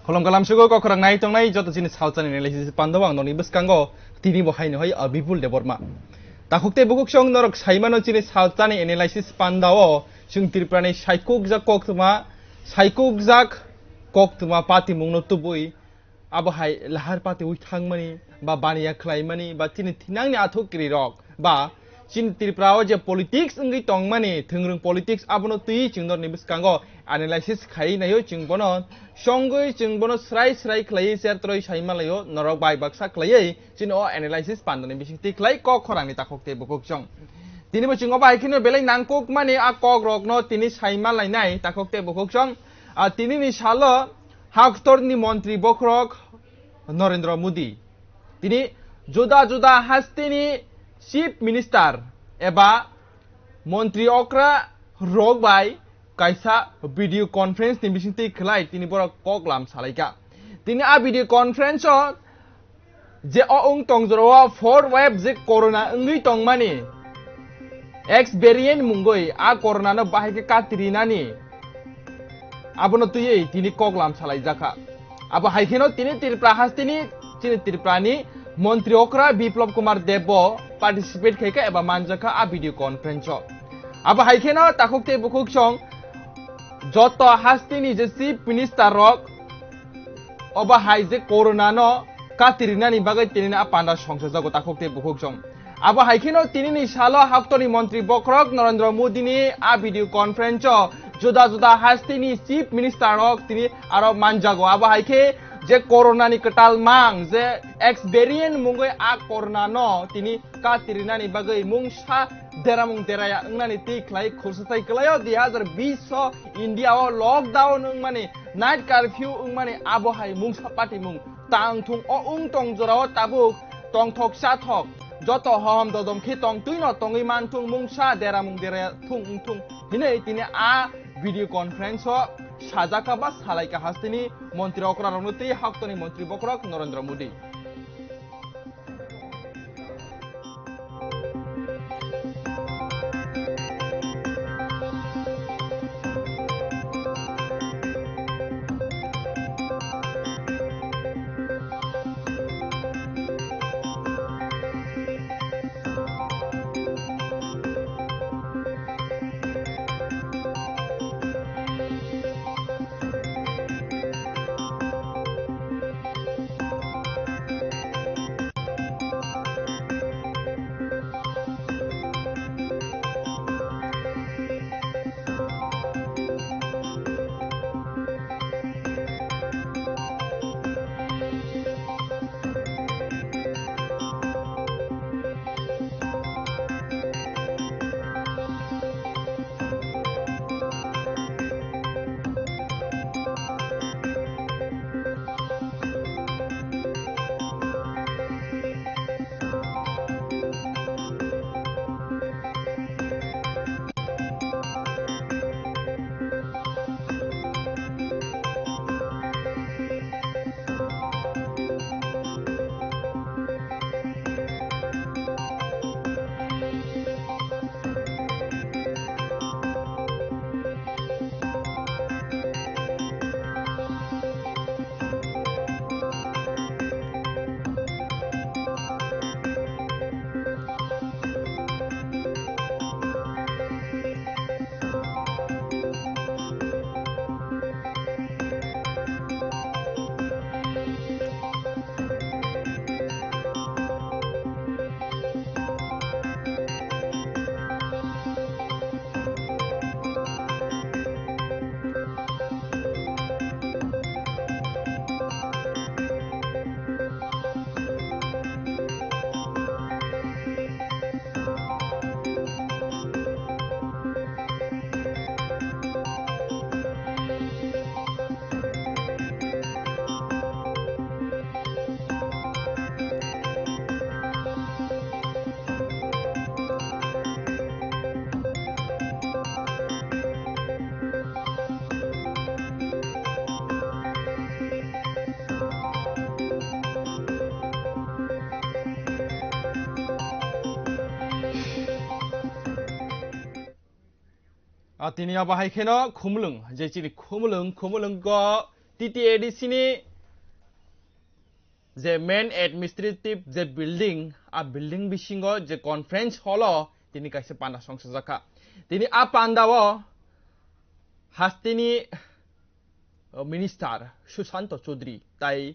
Kolom kalam sugo ko kurang nai tong nai joto jenis hautan ini lagi pandawang noni beskango tini bohai no hai abibul deborma. Takukte bukuk song norok saimano jenis hautan ini lagi pandawo sung tirprani saikuk jak kok tuma pati mung no tubui abahai lahar pati uithang mani ba baniya klai mani ba tini tinang ni athuk kiri rok ba chin tirprao je politics ngi tong mani thingrung politics abono tui chingdor ni beskango analysis khai nayo chingbono songoi chingbono srai khlai ser troi saimalayo norok bai baksa khlai chin o analysis pandani bisingti khlai ko khorang ni takokte bukuk chong tini bo chingo bai khino belai nangkuk mani a kok rok no tini saimalai nai takokte bukuk chong tini ni salo haktor ni মন্ত্রী বখরক নরেন্দ্র মোদি তিনি জুদা হাস্তিনি chief minister এবা মন্ত্রী অকরা রক বাই কাইসা video conference ni bisingti khlai তিনি বড় koklam salaika তিনি a ভিডিও কনফারেন্স যে ong tongjoro 4 wave je corona ngui tongmani x variant mungoi a corona no bahike katirinani abono tuye tini koklam salai jaka abo haikeno tini tirpra hastini tini tirprani মন্ত্রী okra Biplab Kumar Deb participate খাইকা এবা মানজাকা আ video conference abo haikeno takukte bukuk song যত হাস্তিনি যে chief minister রক অবা হাই যে করোনা ন কাতিরিনানি বাগৈ তিনিনা পান্ডা সংসদ জগত takukte bukuk song abo haikeno তিনি নি সালো হাক্তনি মন্ত্রী বখরক নরেন্দ্র মোদিনি আ ভিডিও কনফারেন্স जुदा हास्तिनि चिफ मिनिस्टार रक तिनी आरो मानजागो आबो हाइखे जे कोरोना नि कटाल मांग जे एक्स वेरिएंट मुंगै आ कोरोना न तिनी का तिरिनानि बागै मुंगसा देरामुं देराया अंगनानि ति खलाय खुरसथाय कलायो 2020 इंडिया ओ लॉकडाउन माने नाइट कर्फ्यू माने आबो हाइ मुंगसा पार्टी मुंग तांथुं ओ उंग तंग जराव ताबुक तंग थक सा थक যত হম দদম খি তং তুই ন তংই মানথুং মুংসা দেরামুং দেরায়া থুং হিনে তিনি আ ভিডিও কনফারেন্স সাজাকা বা সালাইকা হাস্তিনি মন্ত্রী অকরা রণতি হাক্তনি মন্ত্রী বকরক নরেন্দ্র মোদি তিনি আবাহাই খেন খুমলুং যে চিনি খুমলুং গ TTADC ni je main administrative je building a building bisingo je conference hall tini kaisa panda songsajaka tini a panda o hastini minister Susanto Chaudhary tai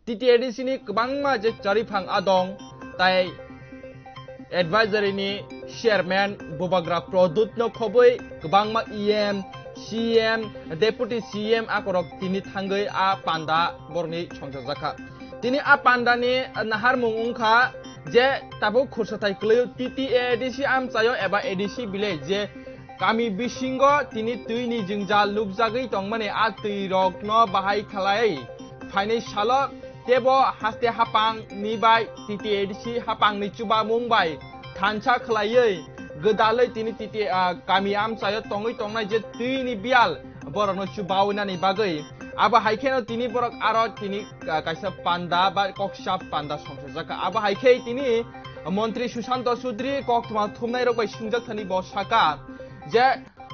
TTADC ni kwbangma je charifang adong tai advisory ni chairman Bobagra Pradut no khoboi kwbangma EM CM deputy CM akorok tini thangai a panda borni songsajaka tini a panda ni nahar mungungkha je tabo khursatai kleu TTADC amchayo eba ADC village je kami bisingo tini tuini jingjal nukjagui tongmani a tuirok no bahai khalai phainai salo tebo haste hapang ni bai TTADC hapang ni chuba mungbai thansa khlaiयै godalai tini titi kami amchayo tongui tongnai je tuini bial borokno chubawnani bagui aba haikeno tini borok aro tini kaisa panda ba kokshap panda songsajaka aba haikhei tini মন্ত্রী সুশান্ত চৌধুরী কক্তমা থুমনাই রক বাই সুংজাক থানি বসাকা যে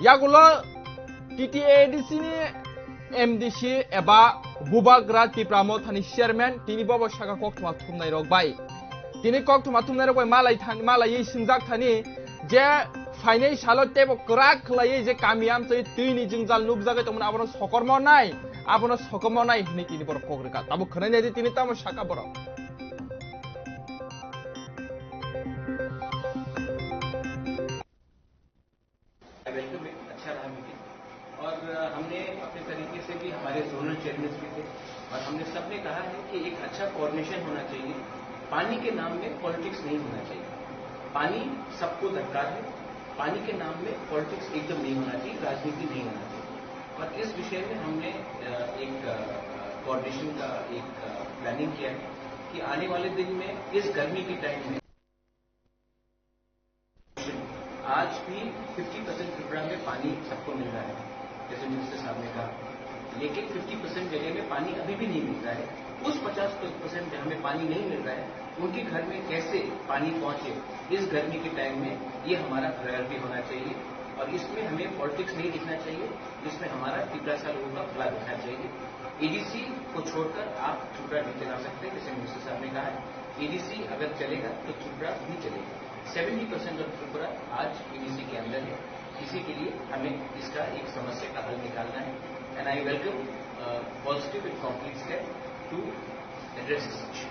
ইয়াগুলো টিটিএডিসি নি এমডিসি এবা বুবাগ্রা টিপ্রামো থানি চেয়ারম্যান তিনি ববসাকা কক্তমা থুমনাই রক বাই তিনি কক্তমা থুমনাই রক বাই মালাই সুংজাক থানি যে ফাইনাই সালো টেব ক্রাক খলাই যে কামিয়াম চৈ তুইনি জিংজাল নুকজাগে তমন আবনো সকর্ম নাই আবনো সকর্ম নাই হিনি তিনি বড় কগ্রিকা তাবো খনাই নাই তিনি তামো সাকা বড় और हमने अपने तरीके से भी हमारे जोनल चेयरमैन भी थे और हमने सबने कहा है कि एक अच्छा कोऑर्डिनेशन होना चाहिए पानी के नाम में पॉलिटिक्स नहीं होना चाहिए पानी सबको दरकार है पानी के नाम में पॉलिटिक्स एकदम नहीं होना चाहिए राजनीति नहीं होना चाहिए और इस विषय में हमने एक कोऑर्डिनेशन का एक प्लानिंग किया है कि आने वाले दिन में इस गर्मी के टाइम में आज भी 50% त्रिपुरा में पानी सबको मिल रहा है जैसे मिनिस्टर साहब ने कहा लेकिन 50% जगह में पानी अभी भी नहीं मिल रहा है उस 50% जहां में पानी नहीं मिल रहा है उनके घर में कैसे पानी पहुंचे इस गर्मी के टाइम में ये हमारा प्रायोरिटी होना चाहिए और इसमें हमें पॉलिटिक्स नहीं दिखना चाहिए इसमें हमारा त्रिपुरा सा लोगों का भला दिखना चाहिए एडीसी को छोड़कर आप त्रिपुरा नहीं चला सकते जैसे मिनिस्टर साहब ने कहा है एडीसी अगर चलेगा तो त्रिपुरा भी चलेगा 70% ऑफ त्रिपुरा आज एडीसी के अंदर है इसी के लिए हमें इसका एक समस्या का हल निकालना है and I welcome positive and complete step to address this issue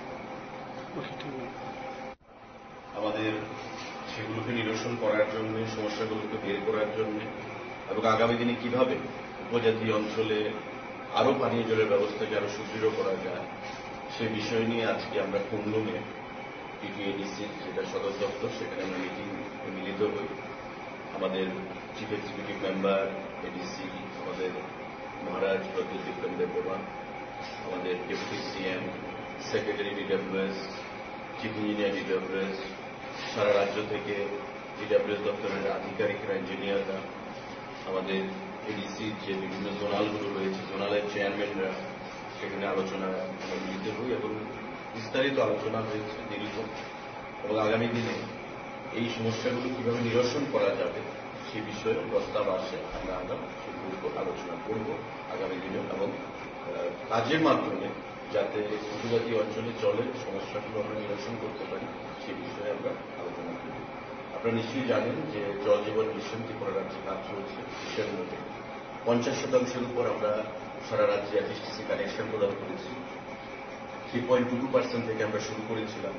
আমাদের সেগুলোকে নিরসন করার জন্য সমস্যাগুলোকে বের করার জন্য এবং আগামী দিনে কিভাবে উপজাতি অঞ্চলে আরো পানীয় জলের ব্যবস্থাকে আরো সুদৃঢ় করা যায় সে বিষয় নিয়ে আজকে আমরা কুমলুমে টিটিএডিসি যেটা সদর দপ্তর সেখানে আমরা মিলিত হই আমাদের চিফ এক্সিকিউটিভ মেম্বার এডিসি আমাদের মহারাজ প্রদ্যুৎ বিক্রম দেববর্মা আমাদের deputy CM secretary DWS chief engineer DWS সারা রাজ্য থেকে ডিডব্লিউএস দপ্তরের আধিকারিকরা ইঞ্জিনিয়াররা আমাদের এডিসি যে বিভিন্ন জোনালগুলো রয়েছে জোনালের চেয়ারম্যানরা সেখানে আলোচনা আমরা মিলিত হই এবং বিস্তারিত আলোচনা হয়েছে দীর্ঘ এবং আগামী দিনে এই সমস্যাগুলো কিভাবে নিরসন করা যাবে সে বিষয়ে প্রস্তাব আসে আমরা আগামী সেগুলো আলোচনা করব আগামী দিনে এবং কাজের মাধ্যমে যাতে উপজাতি অঞ্চলে জলের সমস্যাগুলো আমরা নিরসন করতে পারি সে বিষয়ে আমরা আলোচনা করব আপনারা নিশ্চয়ই জানেন যে জল জীবন মিশন ত্রিপুরা রাজ্যে কাজ চলছে মিশন মধ্যে 50% উপর আমরা সারা রাজ্যে এফএসটিসি কানেকশন প্রদান করেছি 3.22% থেকে আমরা শুরু করেছিলাম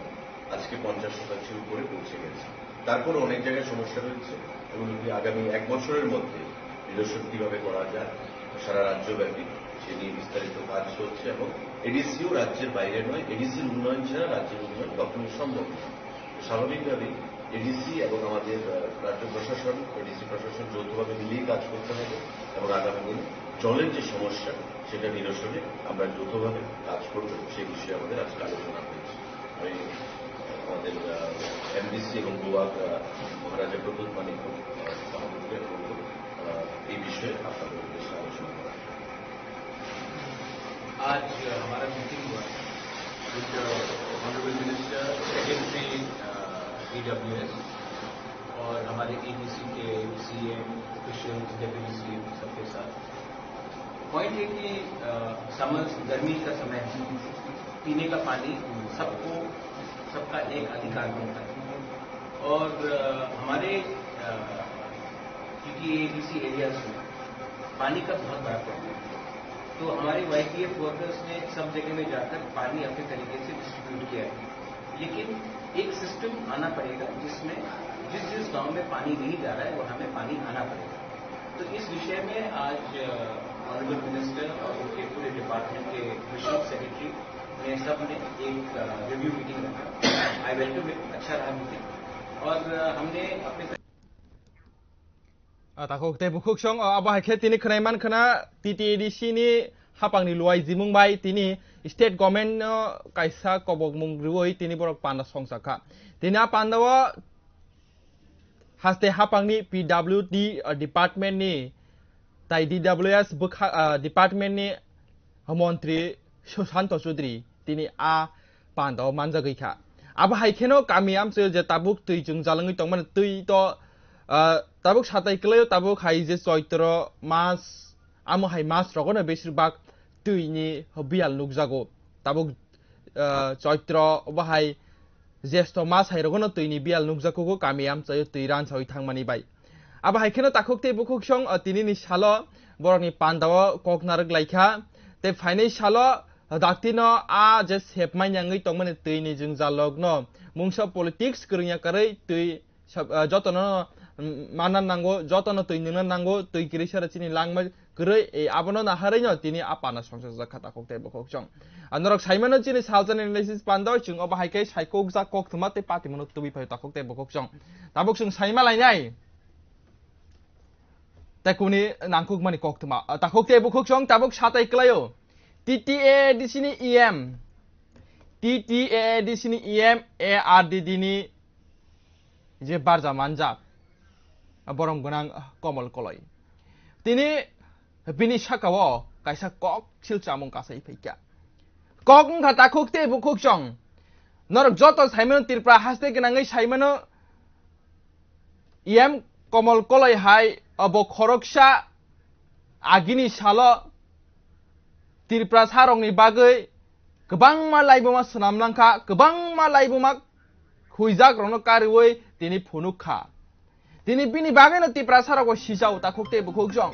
আজকে 50% উপরে পৌঁছে গেছে তারপর অনেক জায়গায় সমস্যা রয়েছে এবং আগামী 1 বছরের মধ্যে নিরসন কিভাবে করা যায় সারা রাজ্যব্যাপী সে নিয়ে বিস্তারিত কাজ চলছে এবং এডিসিও রাজ্যের বাইরে নয় এডিসির উন্নয়ন ছাড়া রাজ্যের উন্নয়ন কখনোই সম্ভব নয় স্বাভাবিকভাবেই এডিসি এবং আমাদের রাজ্য প্রশাসন এডিসি প্রশাসন যৌথভাবে মিলিয়ে কাজ করতে হবে এবং আগামী দিনে জলের যে সমস্যা সেটা নিরসনে আমরা যৌথভাবে কাজ করব সেই বিষয়ে আমাদের আজকে আলোচনা হয়েছে আমি আমাদের এমডিসি এবং গোয়া মহারাজা প্রদ্যুৎ মানিক মহাপুরকে বলব এই বিষয়ে আপনাদের উদ্দেশ্যে আলোচনা করা आज हमारा मीटिंग हुआ with honourable minister secretary EWS और हमारे एडीसी के सीएम ऑफिशियल्स डेप्यूटी सीएम सबके साथ पॉइंट है कि समर गर्मी का समय है, पीने का पानी सबका एक अधिकार बनता है और हमारे टीटीएडीसी एरियाज में पानी का बहुत बड़ा प्रॉब्लम है। तो हमारे वाईपीएफ वर्कर्स ने सब जगह में जाकर पानी अपने तरीके से डिस्ट्रीब्यूट किया है, लेकिन एक सिस्टम आना पड़ेगा जिसमें जिस गांव में पानी नहीं जा रहा है वहां में पानी आना पड़ेगा। तो इस विषय में आज ऑनरेबल मिनिस्टर और उनके पूरे डिपार्टमेंट के विशेष सेक्रेटरी ने सब ने एक रिव्यू मीटिंग रखा। आई वेलकम इट, अच्छा रहा मीटिंग और हमने अपने takok te bukuk song abo haike tini khnaiman khana TTADC ni hapangni luai jimung bai tini state government no kaisa kobok mung ruoi tini borok panda songsaka tini a pandawa haste hapangni PWD department ni tai DWS department ni montri Susanto Chudri tini a pandaw manjagika abo haike no kami amse je tabuk tui jung jalangi tongman tui to tabuk satai kleo tabuk hai je choitro mas amo hai mas rogono beshirbag tuini bial nukjago tabuk choitro bahai jesto mas hai rogono tuini bial nukjago kami am chayo tuiran choi thangmani bai aba haikeno takokte bukuk song tini ni salo boroni pandawo koknarek laikha te fainai salo daktino a je sepmai nyangai tongmani tuini jung jalogno mungsa politics krunya karei tui jotono manan nango jotono tui nuna nango tui kirisara chini langma krei e abono na hareino tini apana songsa khata kokte bokok song anorok saimano chini saljan analysis pando chung oba haike saikok ja kok thumate pati mono tubi phai takokte bokok song tabok sung saima lainai takuni nangkuk mani kok thuma takokte bokok song tabok satai klayo TTADC ni EM TTADC ni EM ARDD ni je barja manjak borong gonang Komal Koloi tini bini sakao kaisa kok silchamung kasai phaika kok ngha takokte bukuk song norok joto saimano tirpra haste gnangai saimano EM Komal Koloi hai abo khoroksa agini salo tirpra sarongni bagai gobang ma laiboma snamlangkha gobang ma laiboma huijak rono kariwoi tini phunukha tini bini bageno tipra sarako sijau takokte bukuk song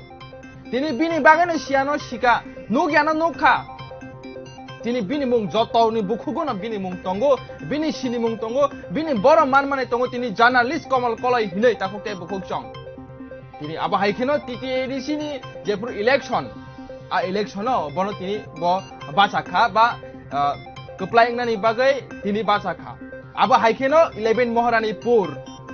tini bini bageno siano sika nugiano nukha tini bini mung jotoni bukugono bini mung tongo bini sini mung tongo bini boro manmane tongo tini journalist Komal Koloi hinai takokte bukuk song tini aba haikeno TTADC ni jepur election a election no bono tini bo bachakha ba keplaing nani bagai tini bachakha aba haikeno 11 Moharanipur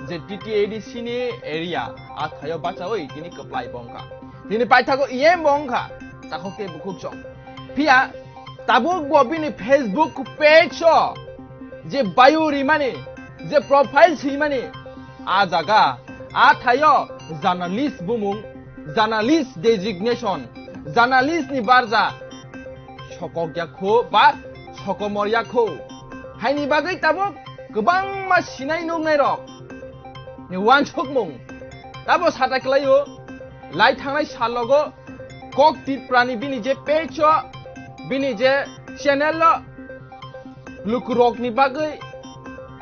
je TTADC ni area athayo bachawoi tini keplai bongka tini paithago EM bongka takokte bukuk song pia tabuk bo bini Facebook page je bio rimani je profile simani a jaga athayo journalist bumung journalist designation journalist ni barja sokogyakho ba sokomoryakho haini bagai tabuk gobang ma sinai nungnai rok ni wan chokmung tabo satai klayo lai thangnai salogo kok tit prani bini je page bini je channel lukurok ni bagai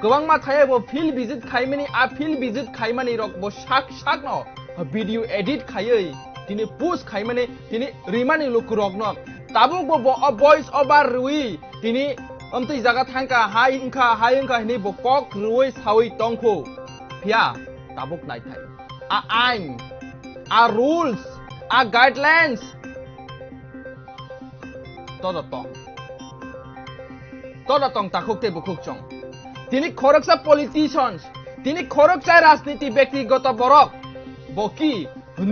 gobang ma thaye bo field visit khaimani a field visit khaimani rok bo sak no video edit khayei tini post khaimani tini rimani lukurok no tabuk bo voice over rui tini amtui jaga thangka haingka hini bo kok rui sawi tongkho pia tabuk nai thai a ain a rules a guidelines todo tong takokte bukuk chong tini khoroksa politicians tini khoroksa rajniti ব্যক্তিগত borok boki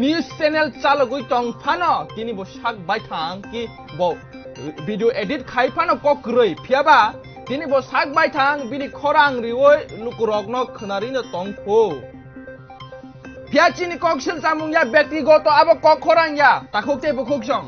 news channel chalogui tong phano tini bo sak bai thang ki bo video edit khai phano kokroi phiaba tini bo sak bai thang bini khorang rioi lukurok no khonari no tongpho phia chini koksil chamung ya ব্যক্তিগত abo kok khorang ya takokte bukuk chong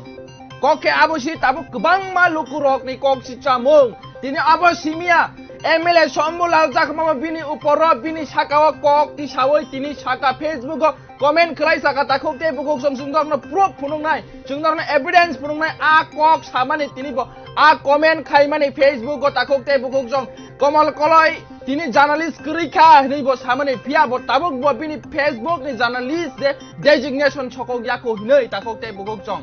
kokke abo si tabuk gbang ma lukurok ni kok si chamung tini abo simia MLA Shambulal Jakma bini uporo bini sakawa kok ti sawai tini saka Facebook comment khlai saka takok te bukok som sungdorna proof phunungnai sungdorna evidence phunungnai a kok samani tini bo a comment khai mani Facebook go takok te bukok som komal koloi tini journalist krikha ni bo samani pia bo tabok bo bini Facebook ni journalist de designation chokok yako hinai takok te bukok som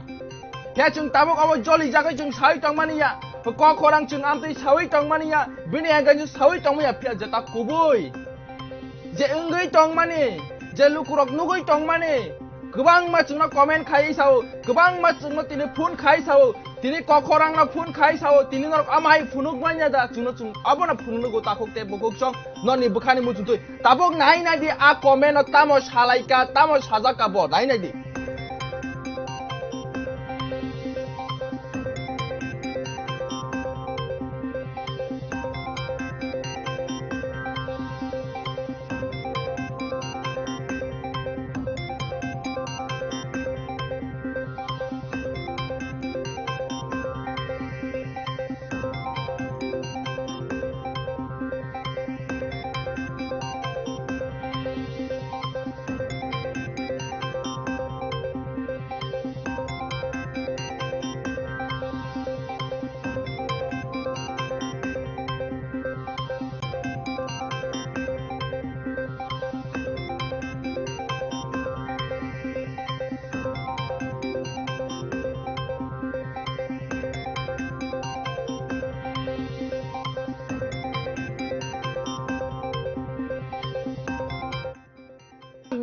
ya chung tabok abo joli jagai chung sai tangmani ya ko khorang chung amtai sawi tangmani ya bini agan ju sawi tangmani ya pia jata kuboi je ungai tangmani je lukurok nugoi tangmani gobang ma chungna comment khai sao gobang ma chungna tini phun khai sao tini ko khorang na phun khai sao tini norok amai phunuk manya da chungna chung abona phunuk go takok te bokok song noni bukhani mu chung tui tabok nai nai di a comment tamo salaika tamo sajaka bo nai nai di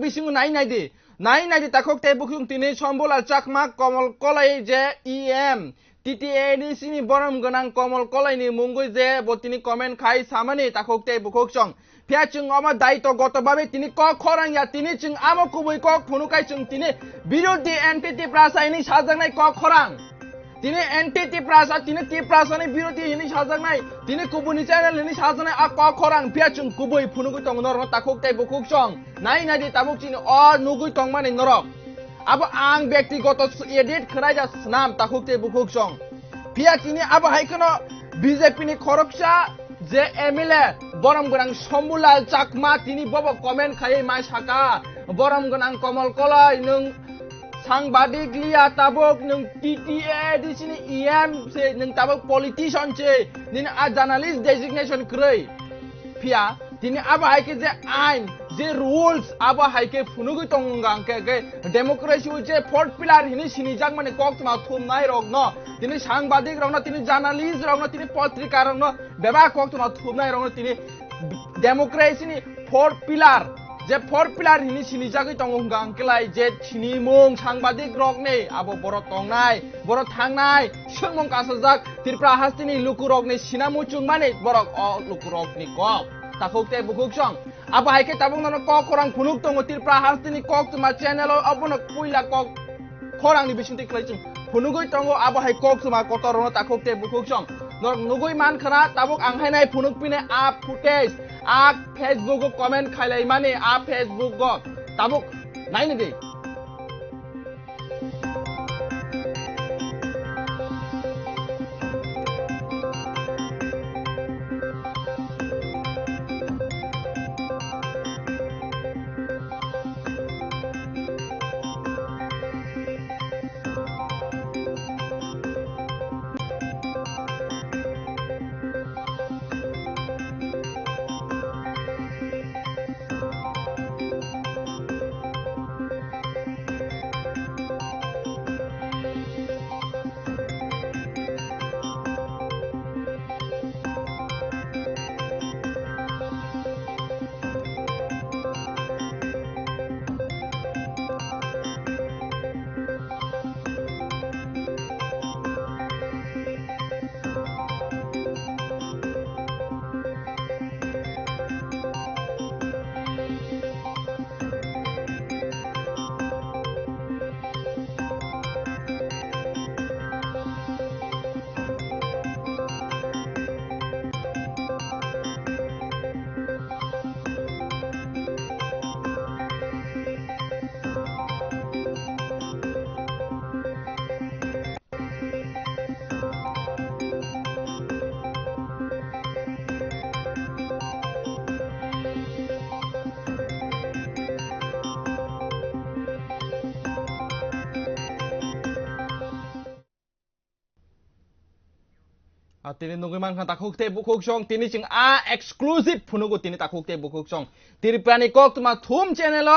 bisingu nai nai di takok te bukhung tini Shambulal Jakma Komal Kolai je EM TTA ni sini boram ganang Komal Kolai ni mungoi je botini comment khai samani takok te bukhok song pia chung ama daito goto babe tini ko khorang ya tini chung amo kubui ko phunukai chung tini birodi entity prasa ini sajangnai ko khorang tini entity prasa tini ti prasa ni birodi ini sajangnai tini kubuni channel ini sajangnai a ko khorang pia chung kubui phunugui tong nor takok te bukhok song nai di tabuk chini o nugui tong mani norok abo ang ব্যক্তিগত edit khlai ja snam takok te bukhok song pia tini abo haikono BJP ni khoroksa je MLA boram ganang Shambulal Jakma tini bobo comment khai mai saka boram ganang Komal Kolai nung সাংবাদিক লিয়া tabok nung TTA di sini EM se nung tabok politician che nin a journalist designation krei pia tini aba haike je ain je rules aba haike phunugi tongang ke democracy je fourth pillar hini sini jak mane kok ma thum nai rok no tini সাংবাদিক rok no tini journalist rok no tini patrika rok no beba kok ma thum nai rok no tini democracy ni fourth pillar je fourth pillar hini sini jagoi tongang kelai je chini mung সাংবাদিক rok ne abo boro tongnai boro thangnai sungmong kasajak Tripura hastini lukurok ni sinamu chungmani borok o lukurok ni kok takok te bukhok song abo haike tabung no kok khorang phunuk tongo Tripura hastini kok tuma channel abono puila kok khorang ni bisinti klai chung phunugoi tongo abo hai kok tuma kotor no takok te bukhok song nor nugoi man khana tabuk anghainai phunuk pine a footage a Facebook go comment khailai mani a Facebook go tabuk nai ni de tini nungui man khan takuk te bukuk song tini ching a exclusive phunugo tini takuk te bukuk song tiri prani kok tuma thum channel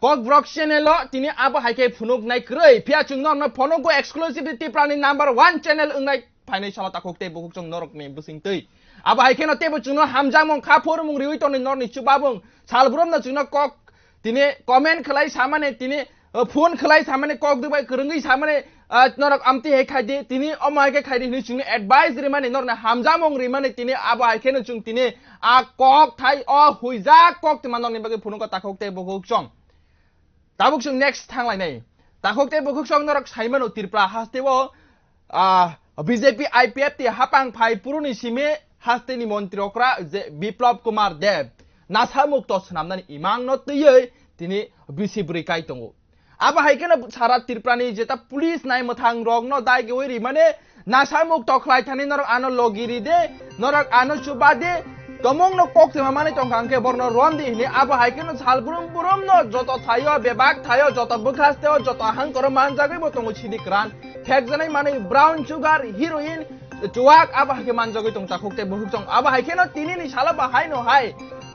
kok vlog channel tini abo haike phunuk nai krei pia chung no phonugo exclusivity prani number 1 channel ungnai phainai sala takuk te bukuk song norok ni busing tei abo haike no te bu chung no hamjang mong kha phor mong riwi ton nor ni chubabung salbrom na chung no kok tini comment khlai samane tini phone khlai samane kok dubai krungi samane norok amti he khaidi tini omai ke khaidi ni chung advice rimane nor na hamjamong rimane tini abo haike no chung tini a kok thai o huiza kok ti manong ni bagi phunu ko takok te bokuk song tabuk chung next thang lai nei takok te bokuk song norok saiman o tirpra hastewo BJP IPF ti hapang phai puruni sime haste ni mantri okra je Biplab Kumar Dev nasamuk to snamnani imang no tei tini bisibri kai tongo aba haikena sara tirprani jeta police nai mathang rog no dai ge wiri mane nasamuk to khlai thani norok ano logiri de norok ano chuba de tomong no kok te mane tongkang ke borno rom di ni aba haikena salburum burum no joto thayo bebak thayo joto bukhaste o joto hang kor man jagai bo tongo chidi kran thek janai mane brown sugar heroin chuak aba haike man jagai tong takok te bohuk tong aba haikena tini ni sala ba hai no hai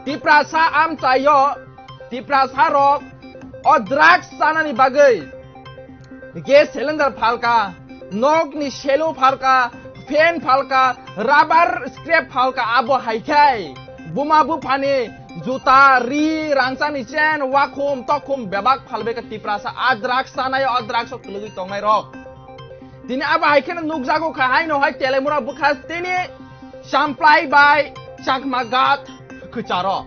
tiprasa am tayo tiprasa rok o drugs sanani bagai gas cylinder phalka nog ni shelo phalka fan phalka rubber scrap phalka abo haikai buma bu phane juta ri rangsa ni chen wakhum tokhum bebak phalbe ka tiprasa a drugs sanai o drugs ok lugi tongai rok dini abo haikena nukjago khai no hai telemura bukhas tini supply by chakmagat khucharo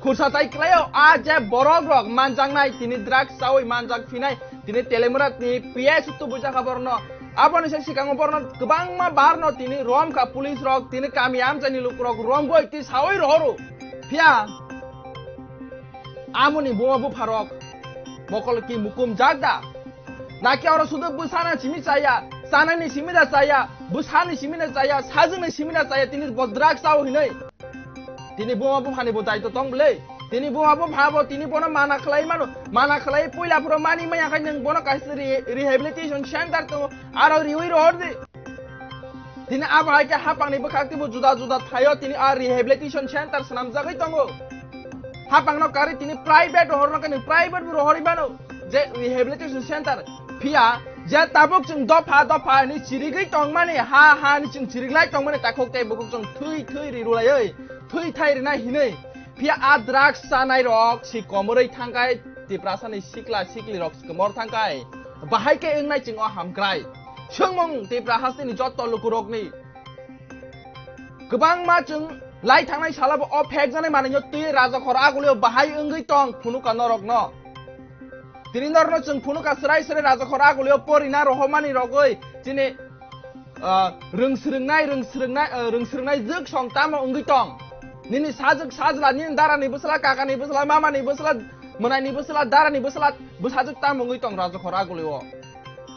kursa tai klayo a je borog rok manjang nai tini drugs sawi manjang finai tini telemurat ni PS tu buja khabar no abon se sikang borno kebang ma barno tini rom ka police rok tini kamiam jani luk rok rom goi ti sawi roru pia amuni boma bu pharok mokol ki mukum jagda naki ora sudu busana chimi saya sana ni simida saya busani simida saya sajung ni simida saya tini drugs sawi hinai tini boma bu phani bo daito tong bele tini boma bu phabo tini bono mana khlai mano mana khlai poila puro mani maya khai nang bono kaisri rehabilitation center to aro riwi rode tini aba haike hapang ni bukhakti bu juda juda thayo tini a rehabilitation center sanam jagai tongo hapang no kari tini private horno kani private bu rohori bano je rehabilitation center pia je tabuk chung dopa ni chirigai tong mani ha ni chung chiriglai tong mani takok te bukuk chung thui ri rulai oi thui thai ri na hinai pia a drugs sanai rok si komorei thangkai tiprasa ni sikla sikli rok komor thangkai bahai ke engnai chung o hamkrai chungmong tipra hasti ni jotto lukurok ni kebang ma chung lai thangnai salabo o phek janai mane tui raja khor agulio bahai engai tong phunuka norok no tini norno chung phunuka srai raja khor agulio porina rohomani rogoi tini rungsrungnai juk song tamo engai tong nini sajla nini dara ni busla kaka ni busla mama ni busla menai ni busla dara ni busla busajuk tamo engai tong raja khor agulio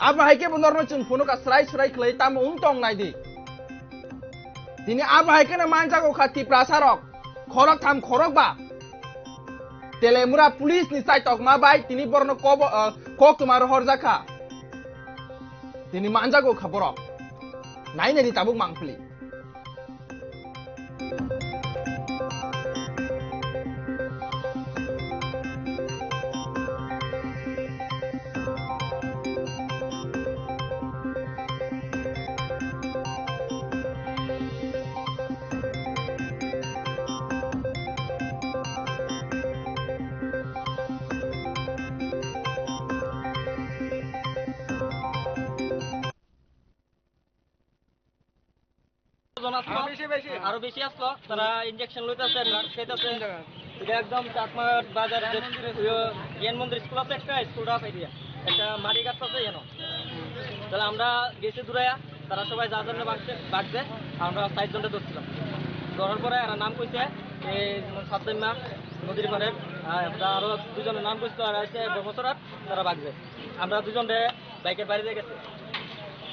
aba haike norno chung phunuka srai khlai tamo tong nai di tini aba haike na manjago khati prasarok khorok tham khorok ba telemura police ni sai tok ma bai tini borno kok tumar horjaka tini manjago khaborok nai ne di tabuk mangpli আরো বেশি আসলো তারা injection লইতেছে খেতেছে এটা একদম চাকমা বাজার জ্ঞান মন্দির স্কুল আছে একটা স্কুলটা পাইয়া একটা মাটি গাছ আছে যেন তাহলে আমরা গেছি দূরাইয়া তারা সবাই যা জন্য বাগছে আমরা 60 জনটা ধরছিলাম ধরার পরে এরা নাম কইছে এই সাতদিনমা নদীর পারে আরো দুজনের নাম কইছে আর আছে বছরাত তারা বাগছে আমরা দুজনে বাইকের বাড়িতে গেছে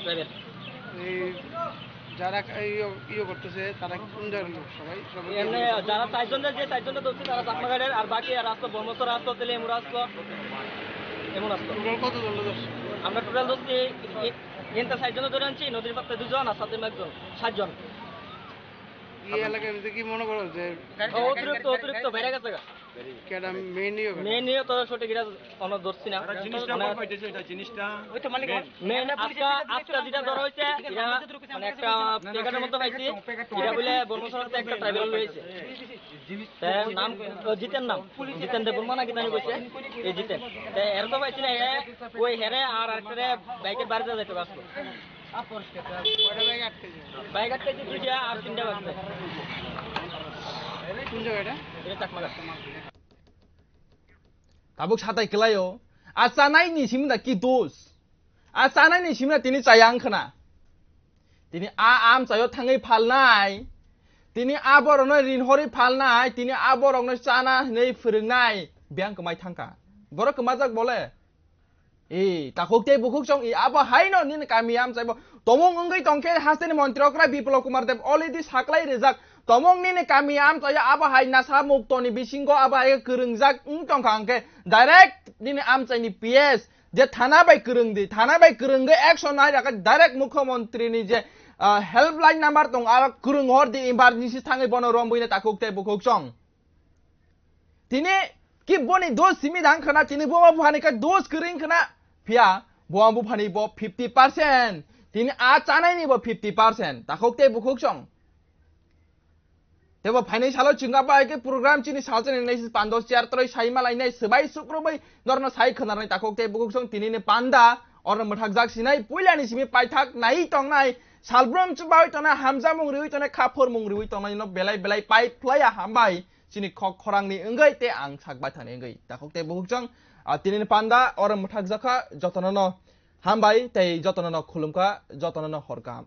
প্রাইভেট যারা ইয়ে করতেছে তারা কোন জায়গার লোক সবাই এমনি যারা 4 জন যে 4 জন ধরছে তারা চাকমাঘাটের আর বাকি আর আসলো ব্রহ্মচর আসলো তেলে এমন আসলো কত জন ধরছে আমরা টোটাল ধরছি এনটা 60 জন ধরে আনছি, নদীর পাত্রে 2 জন আর সাথে একজন, 7 জন। এই এলাকার মধ্যে কি মনে করো যে অতিরিক্ত বেড়ে গেছে গা। কেডা মেইন ইয়ে করে? মেন নিয়ে তো সঠিক এটা অন্য ধরছি না। মেন আজকে যেটা ধরা হয়েছে এটা মানে একটা প্যাকেটের মধ্যে পাইছি, এটা বলে বর্মসরাতে একটা ট্রাইবেল রয়েছে, তার নাম জিতেন দেব বর্মা নাকি জানি কইছে, এই জিতেন এর তো পাইছি না, ওই হেরে আর একটা বাইকের বাড়িতে যাইতো কাজ করতে। কয়টা জায়গায় আটকেছে? বাইক আটকাইছে 2টা আর 3টা বাজছে। কোন জায়গাটা? এটা Chakmaghat. tabuk satai kelayo asanai ni simna ki dos asanai ni simna tini sayang khana tini am sayo thangai phalnai tini aborno rin hori phalnai tini aborno chana nei phurungnai biang kemai thangka borok kemajak bole takok te bukuk song abo haino ni kami am saibo tomong ongai tongke hasteni montrokra biplop kumar dev already saklai rejak tomong ni kami am saya abo hai nasa muktoni bisingo abo hai kerungjak tong kangke direct ni am sai ni PS je thana bai kerungdi thana bai kerungge action nai raka direct mukhyamantri ni je helpline number tong aba kerung hor di emergency thangai bono rombuine takok te bukuk song tini ki boni dos simi dang khana tini boma bhani ka dos kering khana phia boma bu phani bo 50% tini a chanai ni bo 50% takok te bukuk song tebo phani salo chinga ba ke program chini salchen nei pandos chair troi sai malai nei sebai sukrobai norno sai khana nai takok te bukuk song tini ne panda orno mathak jak sinai puilani simi paithak nai tong nai salbrom chubai tona hamza mung riwi tona khapor mung riwi tona no belai belai pai playa hambai chini khok khorang ni engai te ang sakbai thane engai takok te bukuk song tini ne panda orno mathak jaka jotono no hambai tei jotono no khulumka jotono no horkam